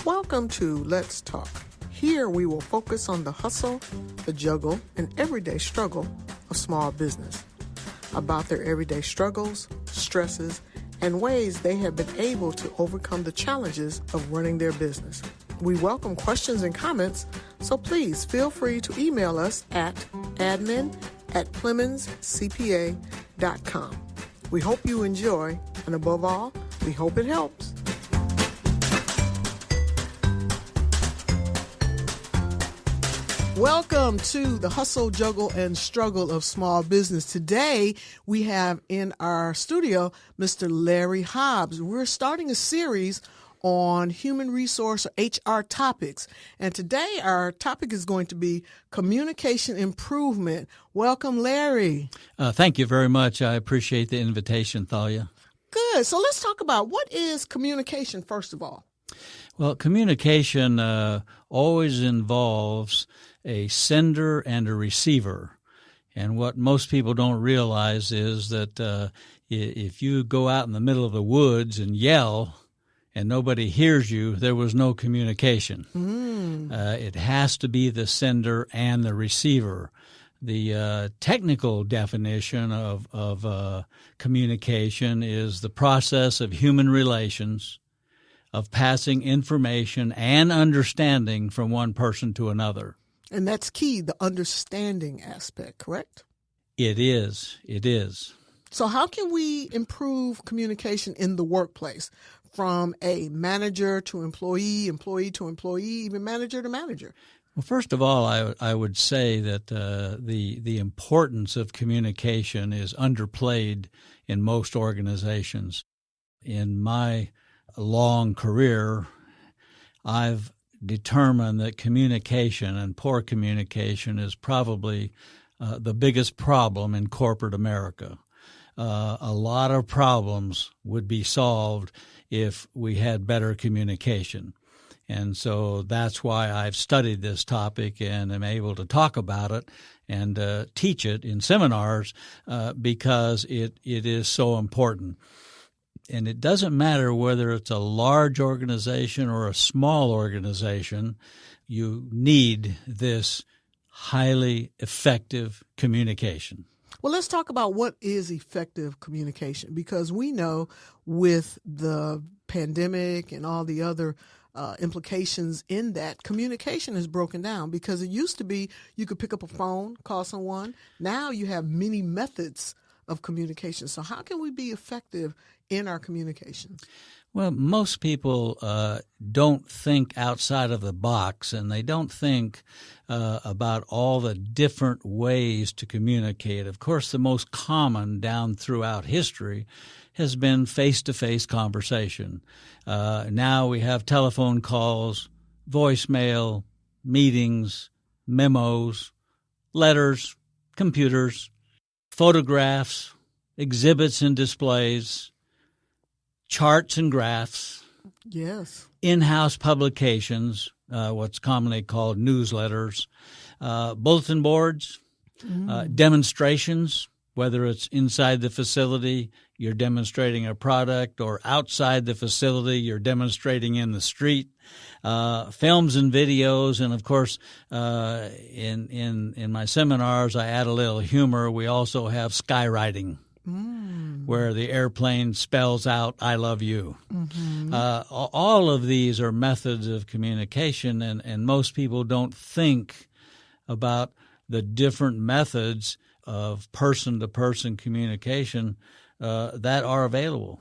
Welcome to Let's Talk. Here we will focus on the hustle, the juggle, and everyday struggle of small business, about their everyday struggles, stresses, and ways they have been able to overcome the challenges of running their business. We welcome questions and comments, so please feel free to email us at admin@PlemonsCPA.com. We hope you enjoy, and above all, we hope it helps. Welcome to the hustle, juggle, and struggle of small business. Today, we have in our studio Mr. Larry Hobbs. We're starting a series on human resource or HR topics. And today, our topic is going to be communication improvement. Welcome, Larry. Thank you very much. I appreciate the invitation, Thalia. Good. So let's talk about what is communication, first of all. Well, communication always involves a sender and a receiver. And what most people don't realize is that if you go out in the middle of the woods and yell and nobody hears you, there was no communication. It has to be the sender and the receiver. The technical definition of communication is the process of human relations, of passing information and understanding from one person to another. And that's key, the understanding aspect, correct? It is. It is. So how can we improve communication in the workplace from a manager to employee, employee to employee, even manager to manager? Well, first of all, I would say that the importance of communication is underplayed in most organizations. In my long career, I've determined that communication and poor communication is probably the biggest problem in corporate America. A lot of problems would be solved if we had better communication. And so that's why I've studied this topic and am able to talk about it and teach it in seminars because it is so important. And it doesn't matter whether it's a large organization or a small organization, you need this highly effective communication. Well, let's talk about what is effective communication, because we know with the pandemic and all the other implications in that, communication is broken down, because it used to be you could pick up a phone, call someone. Now you have many methods of communication. So how can we be effective in our communication? Well, most people don't think outside of the box, and they don't think about all the different ways to communicate. Of course, the most common down throughout history has been face-to-face conversation. Now we have telephone calls, voicemail, meetings, memos, letters, computers, photographs, exhibits and displays, charts and graphs, yes, in-house publications, what's commonly called newsletters, bulletin boards, demonstrations, whether it's inside the facility, you're demonstrating a product, or outside the facility, you're demonstrating in the street, films and videos, and of course, in my seminars, I add a little humor. We also have skywriting, where the airplane spells out, "I love you." All of these are methods of communication, and most people don't think about the different methods of person-to-person communication that are available.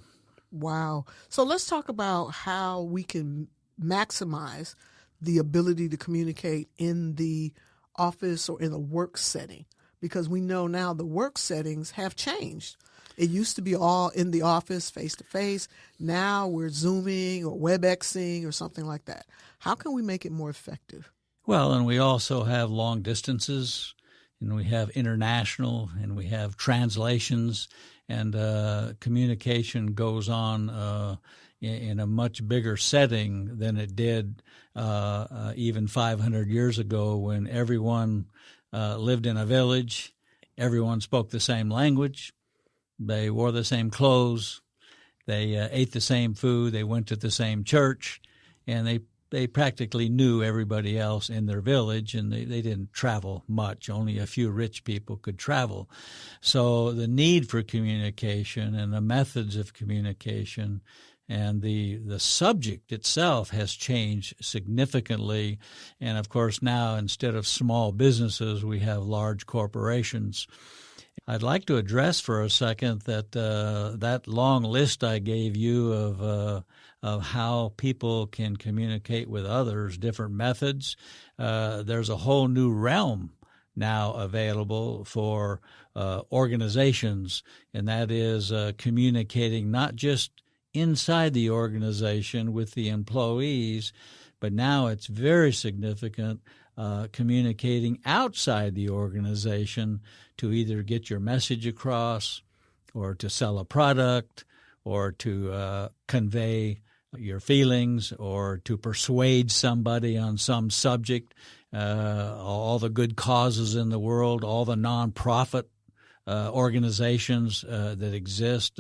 Wow. So let's talk about how we can maximize the ability to communicate in the office or in a work setting, because we know now the work settings have changed. It used to be all in the office, face-to-face. Now we're Zooming or WebExing or something like that. How can we make it more effective? Well, and we also have long distances, and we have international, and we have translations, and communication goes on in a much bigger setting than it did even 500 years ago, when everyone lived in a village, everyone spoke the same language, they wore the same clothes, they ate the same food, they went to the same church, and they they practically knew everybody else in their village, and they didn't travel much. Only a few rich people could travel. So the need for communication and the methods of communication and the subject itself has changed significantly. And, of course, now instead of small businesses, we have large corporations. I'd like to address for a second that that long list I gave you of how people can communicate with others, different methods. There's a whole new realm now available for organizations, and that is communicating not just inside the organization with the employees, but now it's very significant communicating outside the organization to either get your message across or to sell a product or to convey your feelings or to persuade somebody on some subject. All the good causes in the world, all the nonprofit organizations that exist.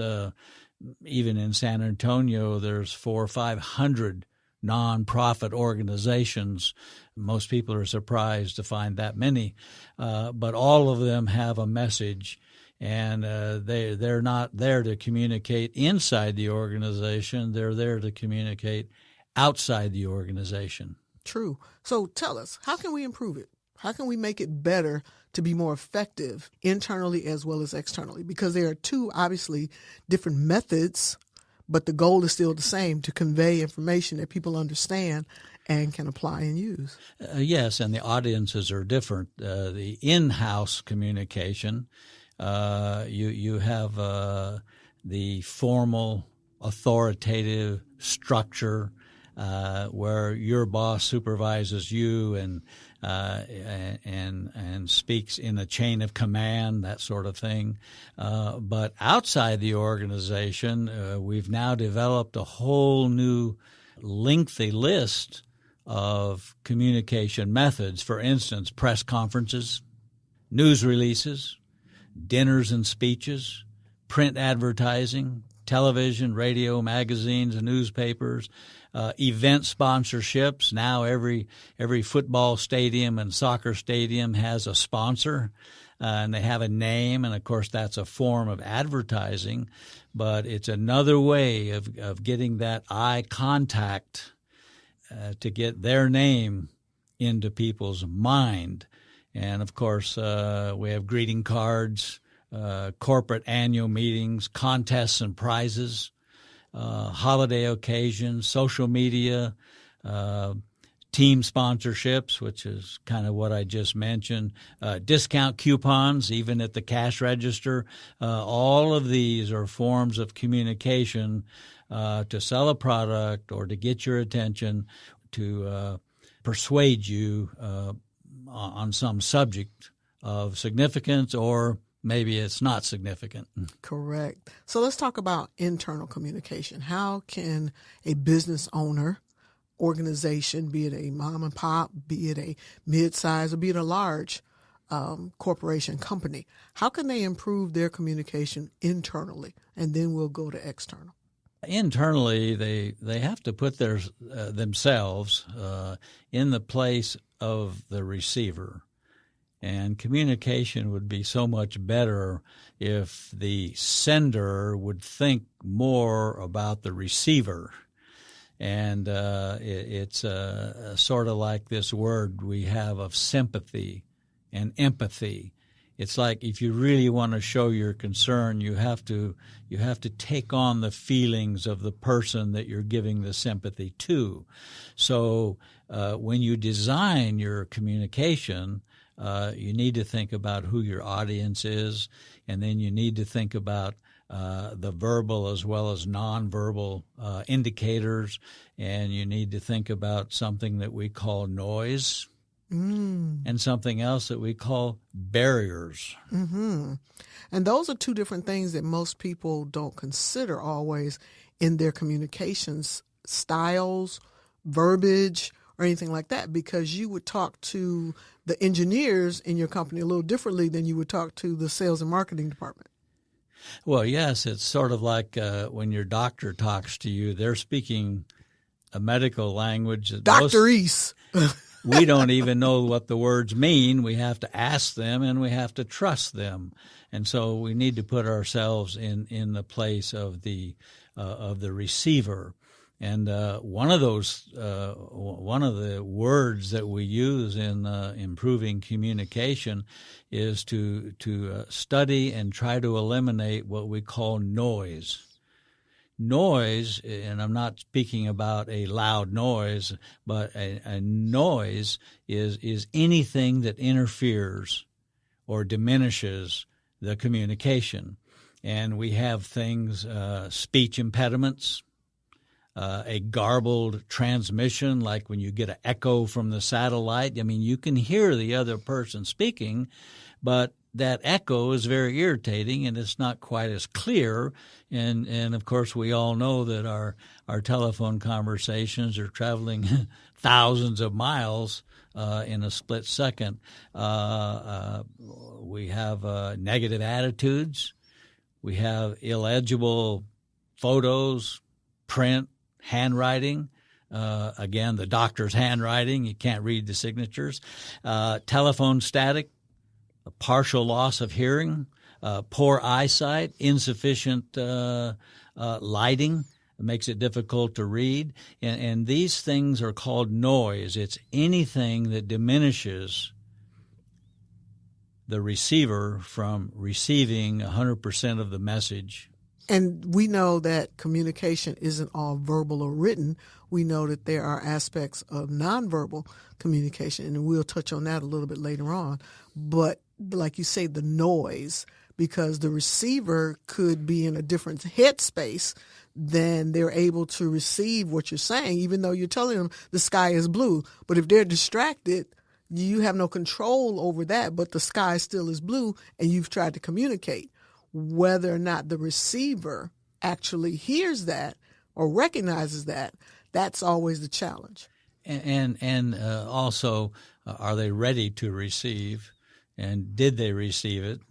Even in San Antonio, there's 400 or 500 nonprofit organizations. Most people are surprised to find that many, but all of them have a message, and they're not there to communicate inside the organization. They're there to communicate outside the organization. True. So tell us, how can we improve it? How can we make it better to be more effective internally as well as externally? Because there are two, obviously, different methods, but the goal is still the same, to convey information that people understand and can apply and use. Yes, and the audiences are different. The in-house communication, you have the formal, authoritative structure where your boss supervises you and speaks in a chain of command, that sort of thing. But outside the organization, we've now developed a whole new lengthy list of communication methods. For instance, press conferences, news releases, dinners and speeches, print advertising, television, radio, magazines, and newspapers, event sponsorships. Now every football stadium and soccer stadium has a sponsor, and they have a name, and of course that's a form of advertising, but it's another way of getting that eye contact to get their name into people's mind. And of course we have greeting cards, corporate annual meetings, contests and prizes, holiday occasions, social media, team sponsorships, which is kind of what I just mentioned, discount coupons, even at the cash register. All of these are forms of communication to sell a product or to get your attention, to persuade you on some subject of significance, or maybe it's not significant. Correct. So let's talk about internal communication. How can a business owner, organization, be it a mom and pop, be it a mid-size, or be it a large corporation company, how can they improve their communication internally? And then we'll go to external. Internally, they have to put themselves in the place of the receiver. And communication would be so much better if the sender would think more about the receiver. And it's sort of like this word we have of sympathy and empathy. It's like if you really want to show your concern, you have to take on the feelings of the person that you're giving the sympathy to. So when you design your communication, you need to think about who your audience is, and then you need to think about the verbal as well as nonverbal indicators, and you need to think about something that we call noise and something else that we call barriers. Mm-hmm. And those are two different things that most people don't consider always in their communications styles, verbiage, or anything like that, because you would talk to the engineers in your company a little differently than you would talk to the sales and marketing department. Well, yes, it's sort of like when your doctor talks to you, they're speaking a medical language that Dr. East. we don't even know what the words mean. We have to ask them and we have to trust them. And so we need to put ourselves in the place of the receiver. And one of the words that we use in improving communication is to study and try to eliminate what we call noise. Noise, and I'm not speaking about a loud noise, but a noise is anything that interferes or diminishes the communication. And we have things, speech impediments, a garbled transmission, like when you get an echo from the satellite. I mean, you can hear the other person speaking, but that echo is very irritating and it's not quite as clear. And of course, we all know that our telephone conversations are traveling thousands of miles in a split second. We have negative attitudes. We have illegible photos, print, handwriting. Again, the doctor's handwriting. You can't read the signatures. Telephone static, a partial loss of hearing, poor eyesight, insufficient lighting. It makes it difficult to read. And these things are called noise. It's anything that diminishes the receiver from receiving 100% of the message. And we know that communication isn't all verbal or written. We know that there are aspects of nonverbal communication, and we'll touch on that a little bit later on. But like you say, the noise, because the receiver could be in a different headspace than they're able to receive what you're saying, even though you're telling them the sky is blue. But if they're distracted, you have no control over that, but the sky still is blue, and you've tried to communicate. Whether or not the receiver actually hears that or recognizes that, that's always the challenge. And also, are they ready to receive, and did they receive it?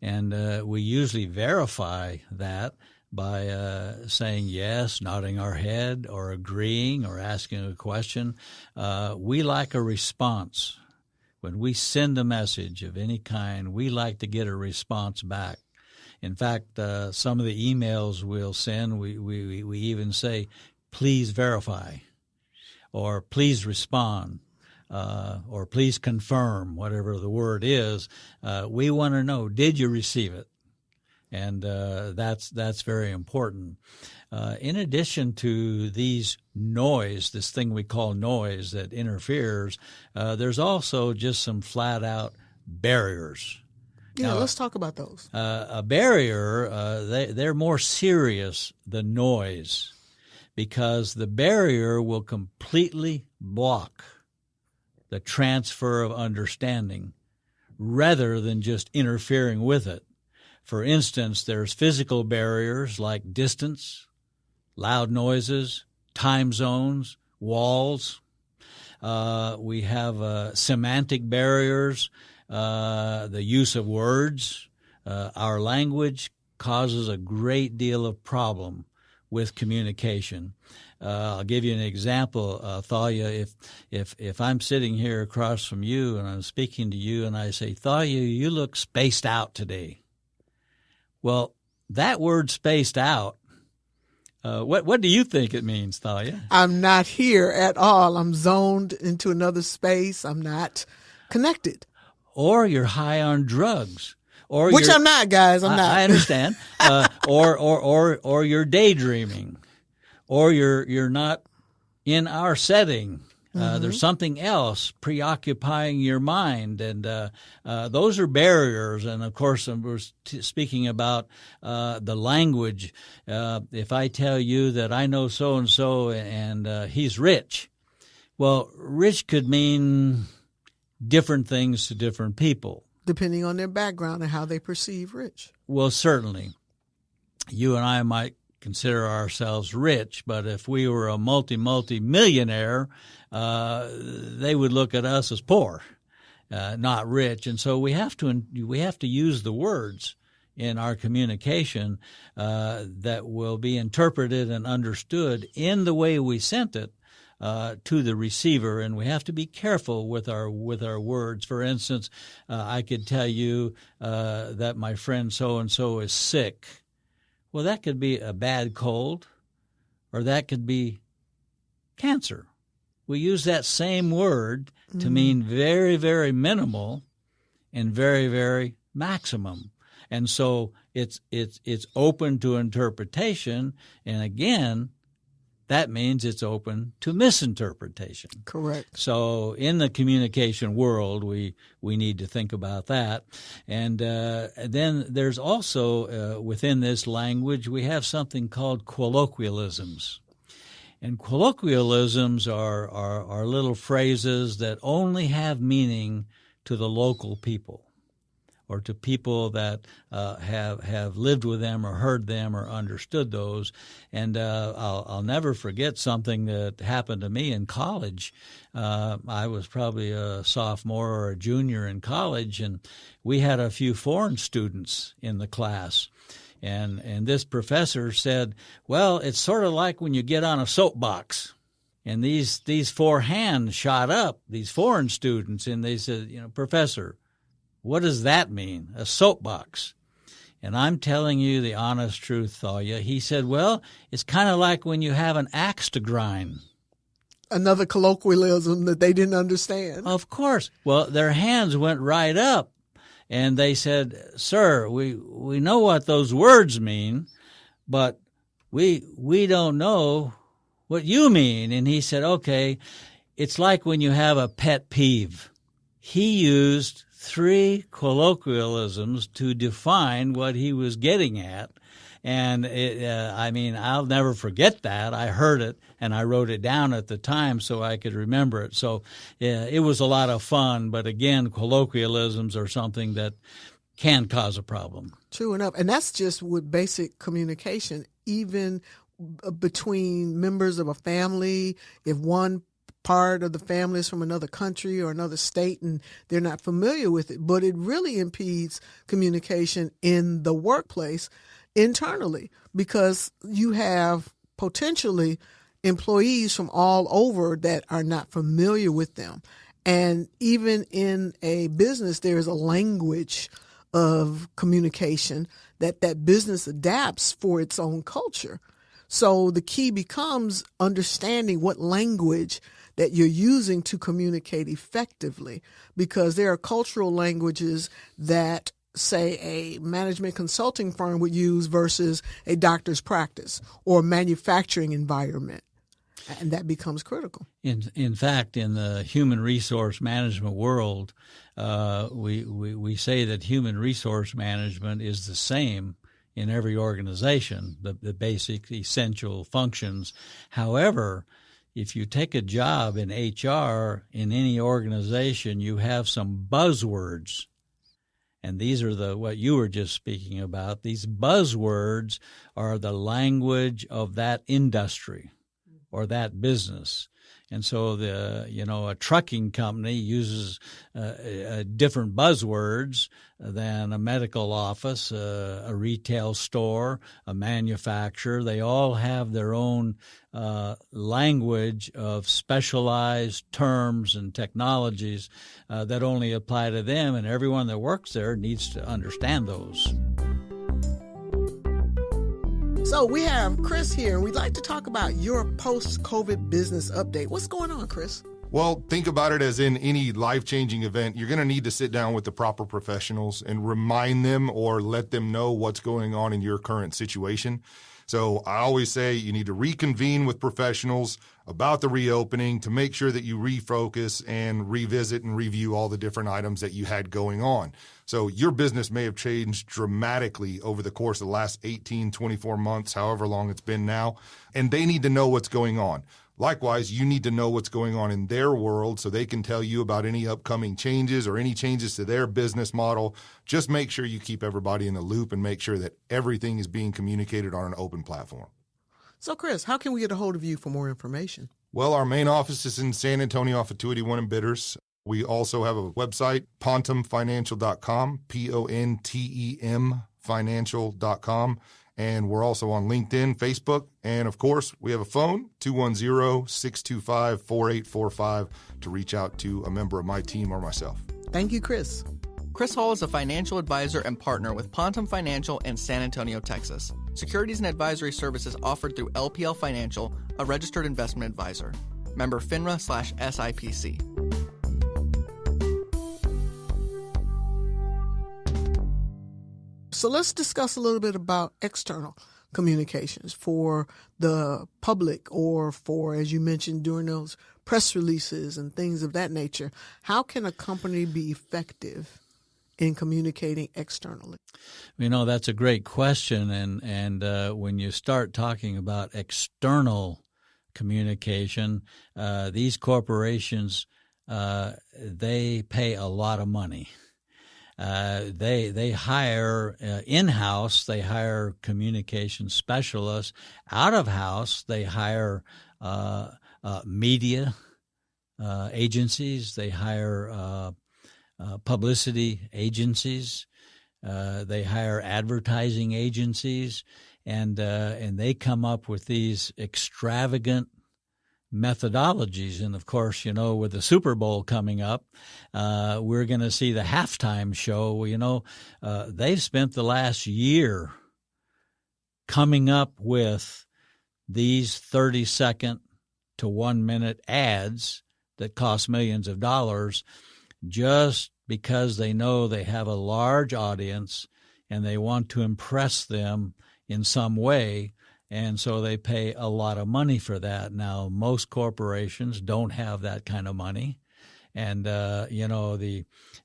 And we usually verify that by saying yes, nodding our head, or agreeing, or asking a question. We like a response. When we send a message of any kind, we like to get a response back. In fact, some of the emails we'll send, we even say, please verify, or please respond, or please confirm, whatever the word is. We want to know, did you receive it? And that's very important. In addition to these noise, this thing we call noise that interferes, there's also just some flat-out barriers. Yeah, Now, let's talk about those. A barrier, they're more serious than noise, because the barrier will completely block the transfer of understanding rather than just interfering with it. For instance, there's physical barriers like distance, loud noises, time zones, walls. We have semantic barriers. The use of words. Our language causes a great deal of problem with communication. I'll give you an example, Thalia. If I'm sitting here across from you and I'm speaking to you and I say, Thalia, you look spaced out today. Well, that word spaced out, what do you think it means, Thalia? I'm not here at all. I'm zoned into another space. I'm not connected. Or you're high on drugs, or which I'm not, guys. I'm not. I understand. Or you're daydreaming, or you're not in our setting. There's something else preoccupying your mind, and those are barriers. And of course, we're speaking about the language. If I tell you that I know so and so, and he's rich, well, rich could mean different things to different people. Depending on their background and how they perceive rich. Well, certainly. You and I might consider ourselves rich, but if we were a multi-millionaire, they would look at us as poor, not rich. And so we have to use the words in our communication that will be interpreted and understood in the way we sent it, to the receiver, and we have to be careful with our words. For instance, I could tell you that my friend so-and-so is sick. Well, that could be a bad cold, or that could be cancer. We use that same word to mean very, very minimal and very, very maximum. And so it's open to interpretation, and again, that means it's open to misinterpretation. Correct. So in the communication world, we need to think about that. And then there's also, within this language, we have something called colloquialisms. And colloquialisms are little phrases that only have meaning to the local people, or to people that have lived with them or heard them or understood those. And I'll never forget something that happened to me in college. I was probably a sophomore or a junior in college, and we had a few foreign students in the class. And this professor said, well, it's sort of like when you get on a soapbox. And these four hands shot up, these foreign students, and they said, Professor, what does that mean, a soapbox? And I'm telling you the honest truth, Thalia. He said, well, it's kind of like when you have an axe to grind. Another colloquialism that they didn't understand. Of course. Well, their hands went right up, and they said, sir, we know what those words mean, but we don't know what you mean. And he said, okay, it's like when you have a pet peeve. He used 3 colloquialisms to define what he was getting at. And I'll never forget that. I heard it and I wrote it down at the time so I could remember it. So it was a lot of fun. But again, colloquialisms are something that can cause a problem. True enough. And that's just with basic communication, even between members of a family. If one part of the family is from another country or another state and they're not familiar with it, but it really impedes communication in the workplace internally, because you have potentially employees from all over that are not familiar with them. And even in a business, there's a language of communication that business adapts for its own culture. So the key becomes understanding what language that you're using to communicate effectively, because there are cultural languages that, say, a management consulting firm would use versus a doctor's practice or a manufacturing environment. And that becomes critical. In fact, in the human resource management world, we say that human resource management is the same in every organization, the basic essential functions. However, if you take a job in HR in any organization, you have some buzzwords. And these are what you were just speaking about. These buzzwords are the language of that industry or that business. And so a trucking company uses different buzzwords than a medical office, a retail store, a manufacturer. They all have their own language of specialized terms and technologies that only apply to them, and everyone that works there needs to understand those. So we have Chris here, and we'd like to talk about your post-COVID business update. What's going on, Chris? Well, think about it as in any life-changing event, you're going to need to sit down with the proper professionals and remind them or let them know what's going on in your current situation. So I always say you need to reconvene with professionals about the reopening to make sure that you refocus and revisit and review all the different items that you had going on. So your business may have changed dramatically over the course of the last 18, 24 months, however long it's been now, and they need to know what's going on. Likewise, you need to know what's going on in their world so they can tell you about any upcoming changes or any changes to their business model. Just make sure you keep everybody in the loop and make sure that everything is being communicated on an open platform. So, Chris, how can we get a hold of you for more information? Well, our main office is in San Antonio off of 281 in Bitters. We also have a website, pontemfinancial.com, PONTEM financial.com. And we're also on LinkedIn, Facebook, and of course, we have a phone, 210-625-4845, to reach out to a member of my team or myself. Thank you, Chris. Chris Hall is a financial advisor and partner with Pontum Financial in San Antonio, Texas. Securities and advisory services offered through LPL Financial, a registered investment advisor. Member FINRA/SIPC. So let's discuss a little bit about external communications for the public, or for, as you mentioned, during those press releases and things of that nature. How can a company be effective in communicating externally? That's a great question. And when you start talking about external communication, these corporations, they pay a lot of money. They hire in-house, they hire communication specialists. Out of house, they hire media agencies. They hire publicity agencies. They hire advertising agencies, and they come up with these extravagant methodologies. And of course, with the Super Bowl coming up, we're going to see the halftime show. They've spent the last year coming up with these 30-second to 1-minute ads that cost millions of dollars, just because they know they have a large audience and they want to impress them in some way. And so they pay a lot of money for that. Now, most corporations don't have that kind of money. And, the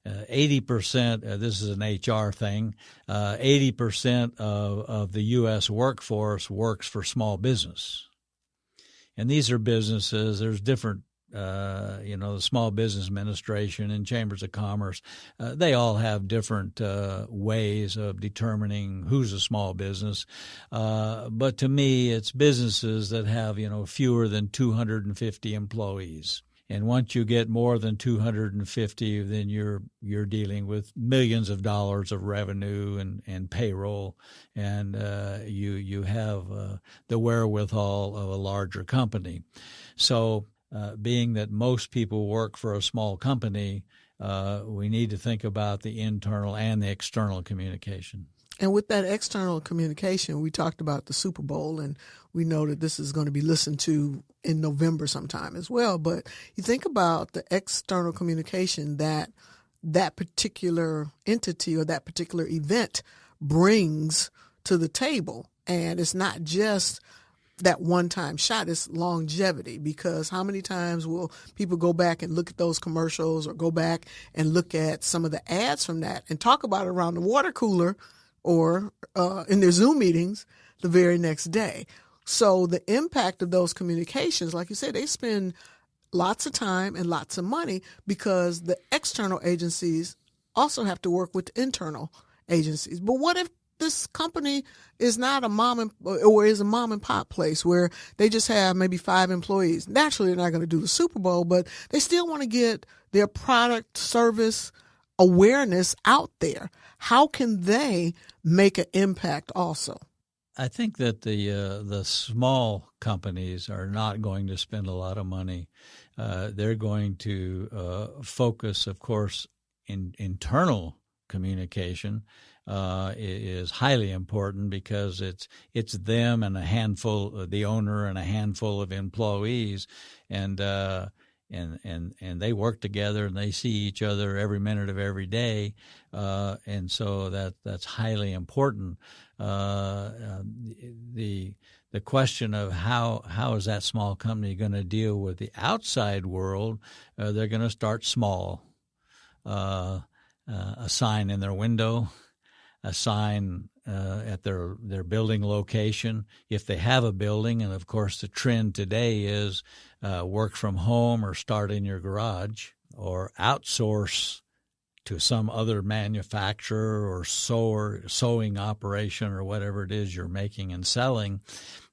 80%, this is an HR thing, 80% of the U.S. workforce works for small business. And these are businesses, there's different the Small Business Administration and Chambers of Commerce, they all have different ways of determining who's a small business. But to me, it's businesses that have, fewer than 250 employees. And once you get more than 250, then you're dealing with millions of dollars of revenue and payroll, and you have the wherewithal of a larger company. So being that most people work for a small company, we need to think about the internal and the external communication. And with that external communication, we talked about the Super Bowl, and we know that this is going to be listened to in November sometime as well. But you think about the external communication that that particular entity or that particular event brings to the table. And it's not just that one-time shot, it's longevity, because how many times will people go back and look at those commercials or go back and look at some of the ads from that and talk about it around the water cooler or in their Zoom meetings the very next day. So the impact of those communications, like you said, they spend lots of time and lots of money, because the external agencies also have to work with internal agencies. But what if this company is not a mom and pop place where they just have maybe 5 employees? Naturally, they're not going to do the Super Bowl, but they still want to get their product, service, awareness out there. How can they make an impact also? I think that the small companies are not going to spend a lot of money. They're going to focus, of course, in internal communication. Is highly important, because it's them and a handful, the owner and a handful of employees, and they work together and they see each other every minute of every day, and so that's highly important. The question of how is that small company going to deal with the outside world? They're going to start small. A sign in their window, a sign at their building location, if they have a building. And, of course, the trend today is work from home or start in your garage or outsource to some other manufacturer or sewing operation or whatever it is you're making and selling.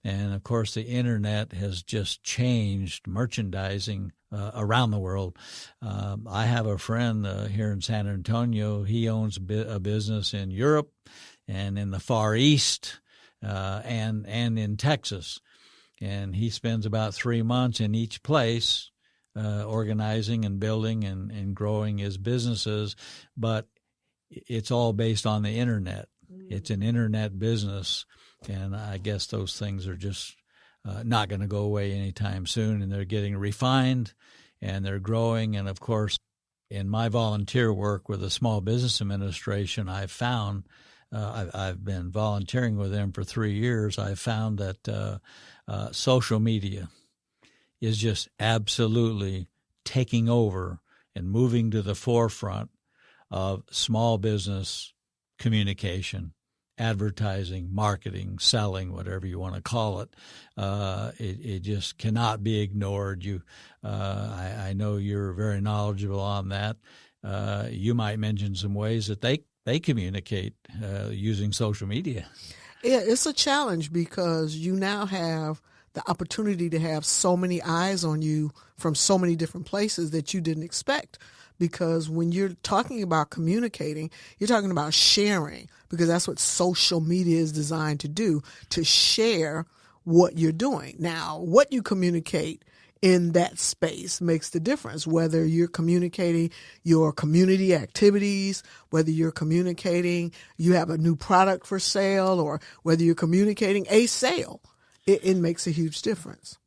And, of course, the Internet has just changed merchandising around the world. I have a friend here in San Antonio. He owns a business in Europe and in the Far East, and in Texas. And he spends about 3 months in each place organizing and building and growing his businesses, but it's all based on the internet. It's an internet business, and I guess those things are just not going to go away anytime soon, and they're getting refined, and they're growing. And, of course, in my volunteer work with the Small Business Administration, I've found I've been volunteering with them for 3 years. I've found that social media is just absolutely taking over and moving to the forefront of small business communication, advertising, marketing, selling, whatever you want to call it. It just cannot be ignored. I know you're very knowledgeable on that. You might mention some ways that they communicate using social media. Yeah, it's a challenge because you now have the opportunity to have so many eyes on you from so many different places that you didn't expect. Because when you're talking about communicating, you're talking about sharing, because that's what social media is designed to do, to share what you're doing. Now, what you communicate in that space makes the difference, whether you're communicating your community activities, whether you're communicating you have a new product for sale, or whether you're communicating a sale. It makes a huge difference.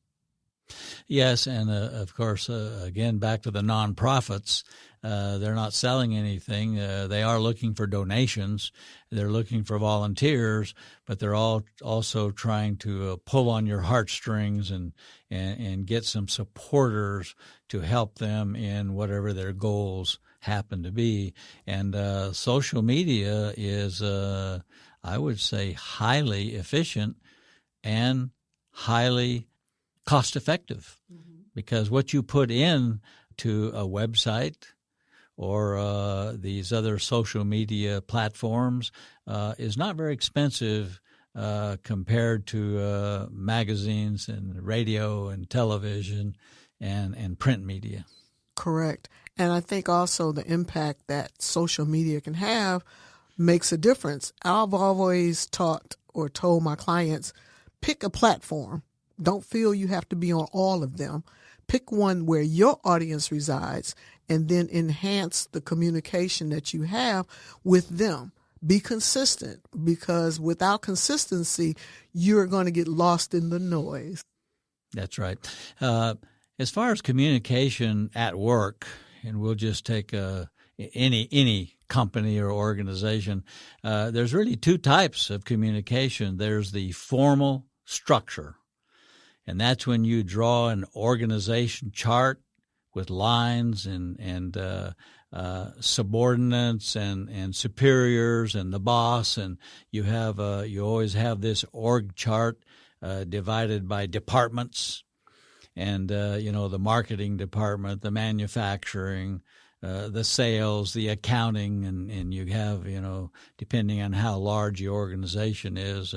Yes, and of course, again, back to the nonprofits. They're not selling anything. They are looking for donations. They're looking for volunteers, but they're also trying to pull on your heartstrings and get some supporters to help them in whatever their goals happen to be. And social media is, I would say, highly efficient and highly cost-effective, because what you put in to a website or these other social media platforms is not very expensive compared to magazines and radio and television and print media. Correct. And I think also the impact that social media can have makes a difference. I've always taught or told my clients, pick a platform. Don't feel you have to be on all of them. Pick one where your audience resides and then enhance the communication that you have with them. Be consistent, because without consistency, you're going to get lost in the noise. That's right. As far as communication at work, and we'll just take any company or organization, there's really two types of communication. There's the formal structure, and that's when you draw an organization chart with lines and subordinates and superiors and the boss, and you always have this org chart divided by departments, and the marketing department, the manufacturing, the sales, the accounting, and you have, depending on how large the organization is,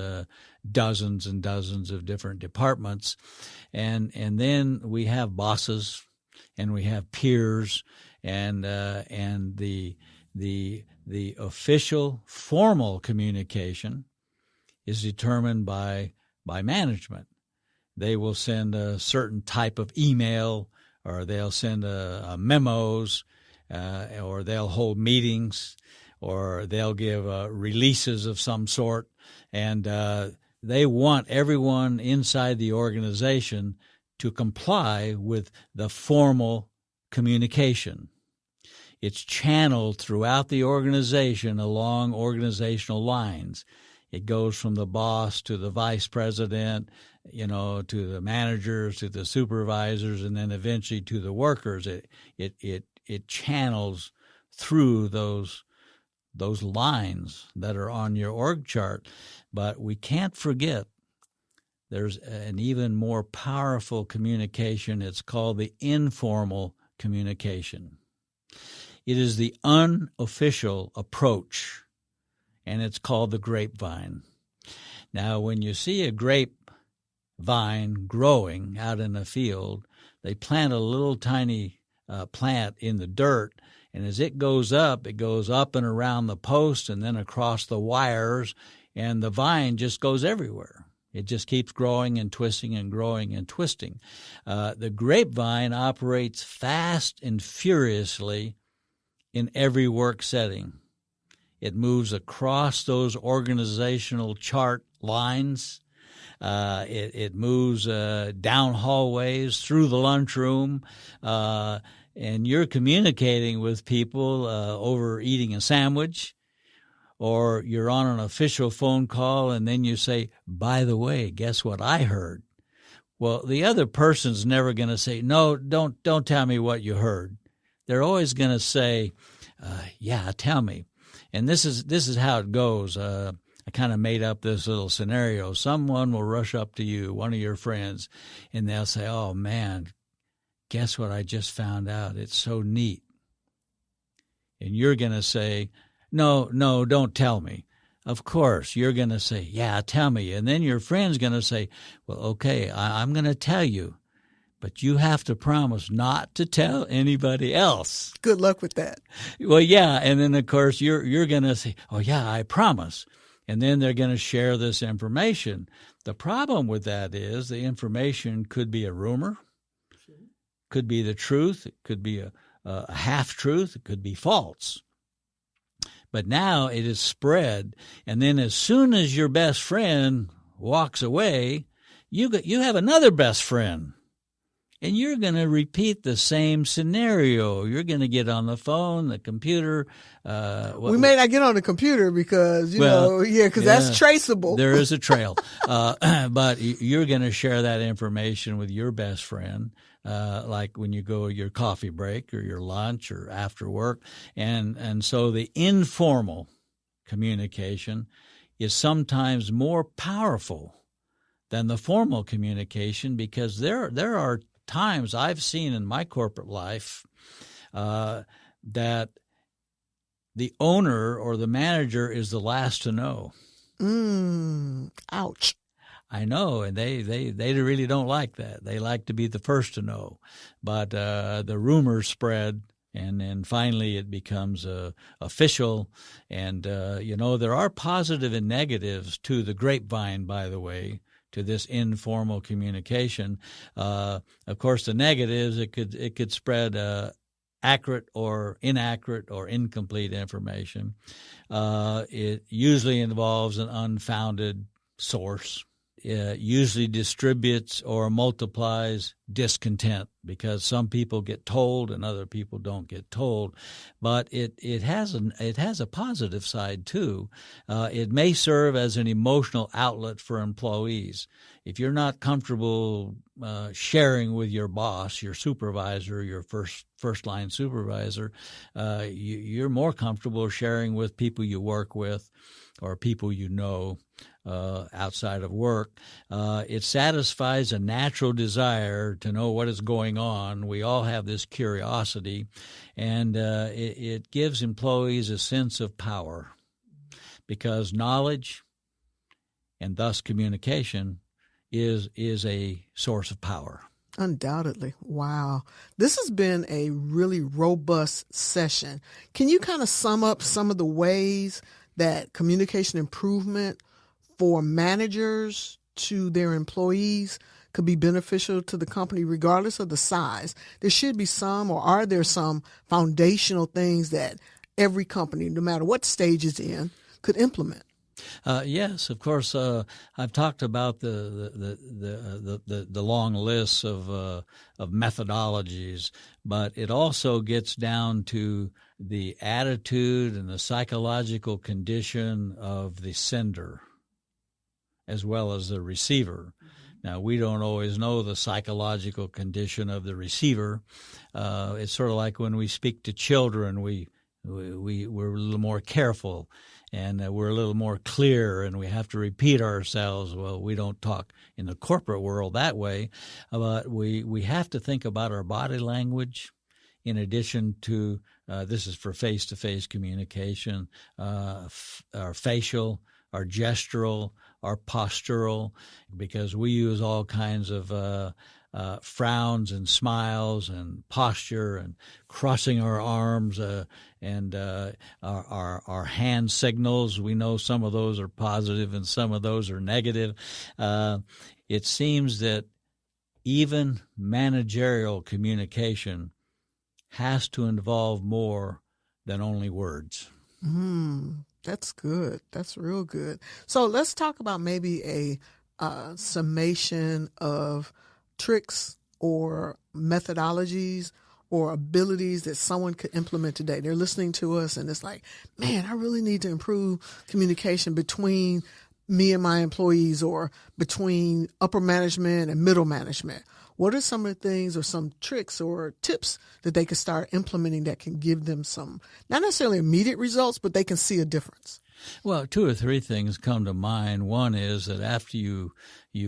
dozens and dozens of different departments. And then we have bosses and we have peers, and the official formal communication is determined by management. They will send a certain type of email, or they'll send memos, or they'll hold meetings, or they'll give releases of some sort, and they want everyone inside the organization to comply with the formal communication. It's channeled throughout the organization along organizational lines. It goes from the boss to the vice president, to the managers, to the supervisors, and then eventually to the workers. It channels through those lines that are on your org chart. But we can't forget there's an even more powerful communication. It's called the informal communication. It is the unofficial approach, and it's called the grapevine. Now, when you see a grapevine growing out in a field, they plant a little tiny plant in the dirt, and as it goes up and around the post and then across the wires, and the vine just goes everywhere. It just keeps growing and twisting and growing and twisting. The grapevine operates fast and furiously in every work setting. It moves across those organizational chart lines. It moves down hallways, through the lunchroom, and you're communicating with people over eating a sandwich, or you're on an official phone call, and then you say, by the way, guess what I heard? Well, the other person's never going to say, no, don't tell me what you heard. They're always going to say, yeah, tell me. And this is how it goes. I kind of made up this little scenario. Someone will rush up to you, one of your friends, and they'll say, oh, man, guess what I just found out? It's so neat. And you're going to say, no, don't tell me. Of course, you're going to say, yeah, tell me. And then your friend's going to say, well, okay, I'm going to tell you, but you have to promise not to tell anybody else. Good luck with that. Well, yeah, and then, of course, you're going to say, oh, yeah, I promise. And then they're going to share this information. The problem with that is the information could be a rumor, could be the truth, it could be a half-truth, it could be false. But now it is spread, and then as soon as your best friend walks away, you have another best friend. And you're going to repeat the same scenario. You're going to get on the phone, the computer. We may not get on the computer because, because that's traceable. There is a trail. But you're going to share that information with your best friend, like when you go your coffee break or your lunch or after work. And so the informal communication is sometimes more powerful than the formal communication, because there are times I've seen in my corporate life that the owner or the manager is the last to know. Ouch. I know, and they really don't like that. They like to be the first to know. But the rumors spread, and then finally it becomes official. And, there are positive and negatives to the grapevine, by the way, to this informal communication. Of course, the negatives, it could spread accurate or inaccurate or incomplete information. It usually involves an unfounded source. It usually distributes or multiplies discontent, because some people get told and other people don't get told. But it has a positive side too. It may serve as an emotional outlet for employees. If you're not comfortable sharing with your boss, your supervisor, your first line supervisor, you're more comfortable sharing with people you work with or people you know outside of work. It satisfies a natural desire to know what is going on. We all have this curiosity, and it gives employees a sense of power, because knowledge and thus communication is a source of power. Undoubtedly. Wow. This has been a really robust session. Can you kind of sum up some of the ways that communication improvement for managers to their employees could be beneficial to the company regardless of the size? There should be some, or are there some foundational things that every company, no matter what stage it's in, could implement? Yes, of course. I've talked about the long lists of methodologies, but it also gets down to the attitude and the psychological condition of the sender as well as the receiver. Now, we don't always know the psychological condition of the receiver. It's sort of like when we speak to children, we're a little more careful, and we're a little more clear, and we have to repeat ourselves. Well, we don't talk in the corporate world that way, but we have to think about our body language in addition to, this is for face-to-face communication, our facial, our gestural, our postural, because we use all kinds of frowns and smiles and posture and crossing our arms and our hand signals. We know some of those are positive and some of those are negative. It seems that even managerial communication has to involve more than only words. That's good. That's real good. So let's talk about maybe a summation of tricks or methodologies or abilities that someone could implement today. They're listening to us and it's like, man, I really need to improve communication between me and my employees or between upper management and middle management. What are some of the things or some tricks or tips that they can start implementing that can give them some, not necessarily immediate results, but they can see a difference? Well, 2 or 3 things come to mind. One is that after you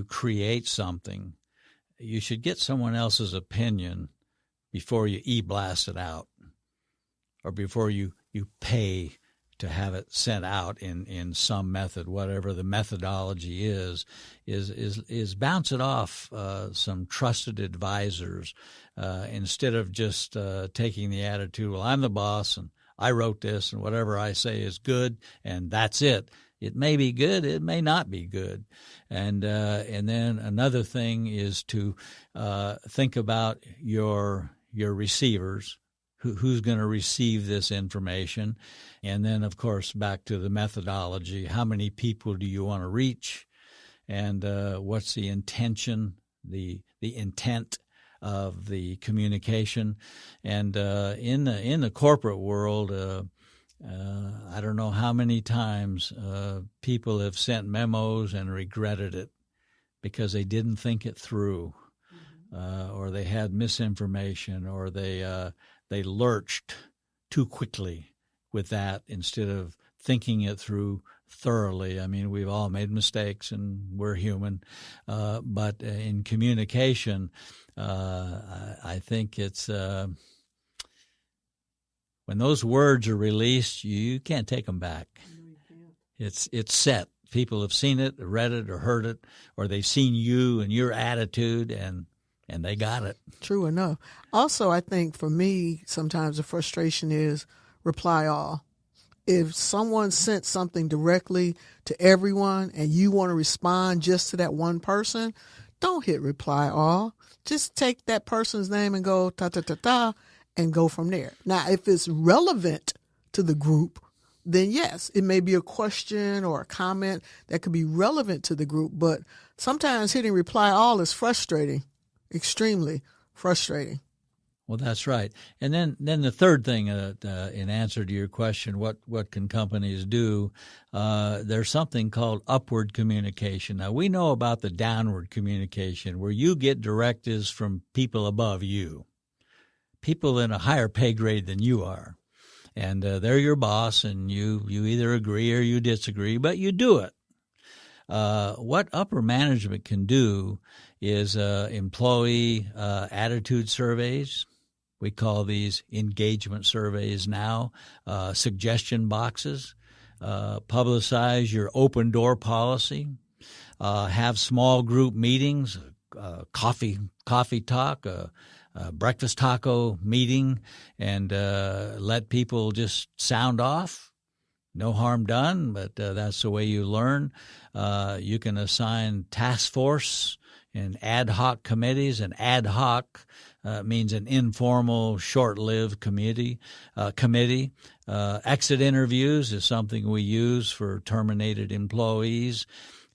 create something, you should get someone else's opinion before you e-blast it out or before you pay to have it sent out in some method, whatever the methodology is bounce it off some trusted advisors instead of just taking the attitude, well, I'm the boss and I wrote this and whatever I say is good and that's it. It may be good, it may not be good. And then another thing is to think about your receivers, who's going to receive this information. And then, of course, back to the methodology, how many people do you want to reach? And what's the intention, the intent of the communication? And in the corporate world, I don't know how many times people have sent memos and regretted it because they didn't think it through, or they had misinformation, or they lurched too quickly with that instead of thinking it through thoroughly. I mean, we've all made mistakes and we're human, but in communication, I think it's when those words are released, you can't take them back. It's set. People have seen it, read it, or heard it, or they've seen you and your attitude, and they got it. True enough. Also, I think for me, sometimes the frustration is reply all. If someone sent something directly to everyone and you want to respond just to that one person, don't hit reply all. Just take that person's name and go ta-ta-ta-ta and go from there. Now, if it's relevant to the group, then yes, it may be a question or a comment that could be relevant to the group. But sometimes hitting reply all is frustrating, extremely frustrating. Well, that's right. And then the third thing, in answer to your question, what can companies do? There's something called upward communication. Now, we know about the downward communication, where you get directives from people above you, people in a higher pay grade than you are. And they're your boss, and you either agree or you disagree, but you do it. What upper management can do is employee attitude surveys. We call these engagement surveys now, suggestion boxes, publicize your open door policy, have small group meetings, coffee talk, breakfast taco meeting, and let people just sound off. No harm done, but that's the way you learn. You can assign task force and ad hoc committees. And ad hoc means an informal, short-lived committee. Exit interviews is something we use for terminated employees.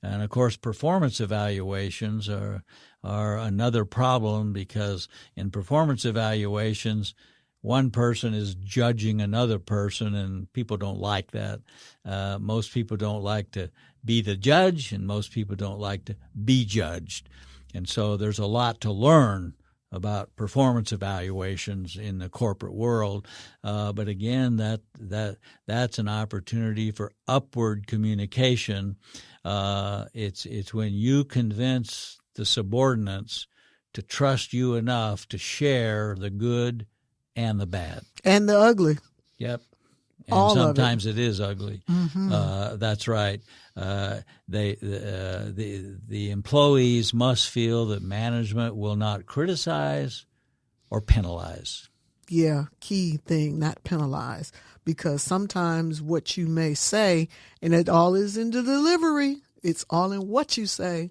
And, of course, performance evaluations are another problem, because in performance evaluations, one person is judging another person, and people don't like that. Most people don't like to be the judge, and most people don't like to be judged. And so there's a lot to learn about performance evaluations in the corporate world. But again, that's an opportunity for upward communication. It's when you convince the subordinates to trust you enough to share the good and the bad. And the ugly. Yep. And all sometimes it is ugly. Mm-hmm. That's right. The employees must feel that management will not criticize or penalize. Yeah, key thing, not penalize, because sometimes what you may say, and it all is in the delivery, it's all in what you say,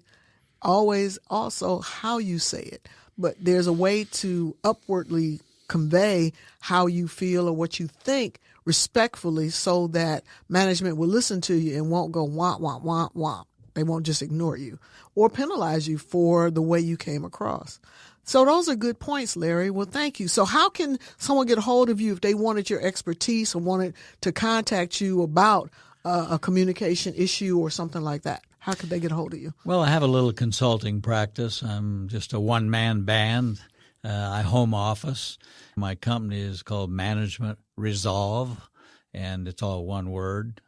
always also how you say it. But there's a way to upwardly convey how you feel or what you think respectfully so that management will listen to you and won't go womp, womp, womp, womp. They won't just ignore you or penalize you for the way you came across. So those are good points, Larry. Well, thank you. So how can someone get a hold of you if they wanted your expertise or wanted to contact you about a communication issue or something like that? How could they get a hold of you? Well, I have a little consulting practice. I'm just a one-man band. I home office. My company is called Management Resolve, and it's all one word,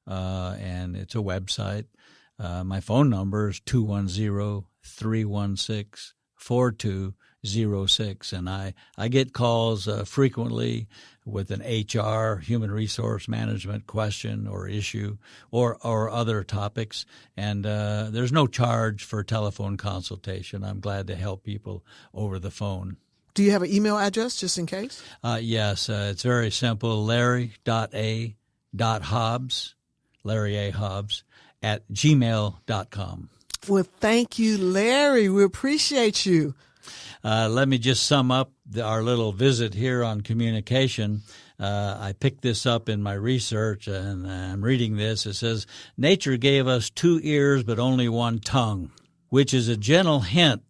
and it's a website. My phone number is 210-316-4206, and I get calls frequently with an HR, human resource management question or issue or other topics, and there's no charge for telephone consultation. I'm glad to help people over the phone. Do you have an email address just in case? Yes, it's very simple, larry.a.hobbs, Larry A. Hobbs, @gmail.com. Well, thank you, Larry. We appreciate you. Let me just sum up our little visit here on communication. I picked this up in my research, and I'm reading this. It says, nature gave us 2 ears but only 1 tongue, which is a gentle hint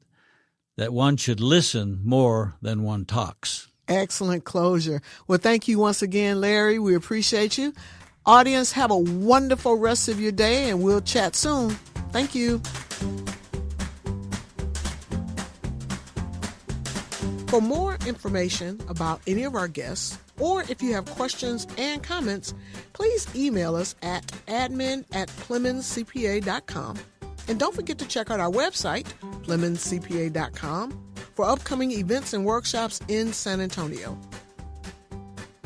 that one should listen more than one talks. Excellent closure. Well, thank you once again, Larry. We appreciate you. Audience, have a wonderful rest of your day, and we'll chat soon. Thank you. For more information about any of our guests, or if you have questions and comments, please email us at admin@PlemonsCPA.com. And don't forget to check out our website, PlemonsCPA.com, for upcoming events and workshops in San Antonio.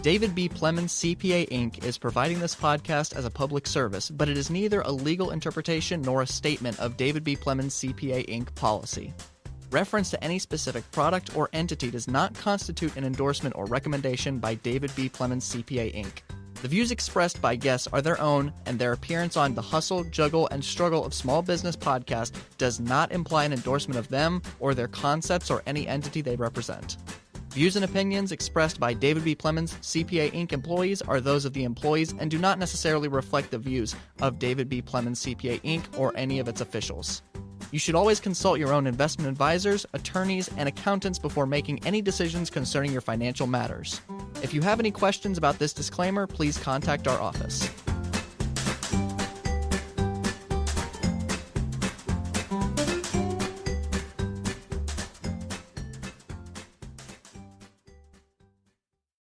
David B Plemons CPA Inc. is providing this podcast as a public service, but it is neither a legal interpretation nor a statement of David B Plemons CPA Inc. policy. Reference to any specific product or entity does not constitute an endorsement or recommendation by David B Plemons CPA Inc. The views expressed by guests are their own, and their appearance on the Hustle, Juggle, and Struggle of Small Business podcast does not imply an endorsement of them or their concepts or any entity they represent. Views and opinions expressed by David B Plemons CPA Inc. employees are those of the employees and do not necessarily reflect the views of David B Plemons CPA Inc. or any of its officials. You should always consult your own investment advisors, attorneys, and accountants before making any decisions concerning your financial matters. If you have any questions about this disclaimer, please contact our office.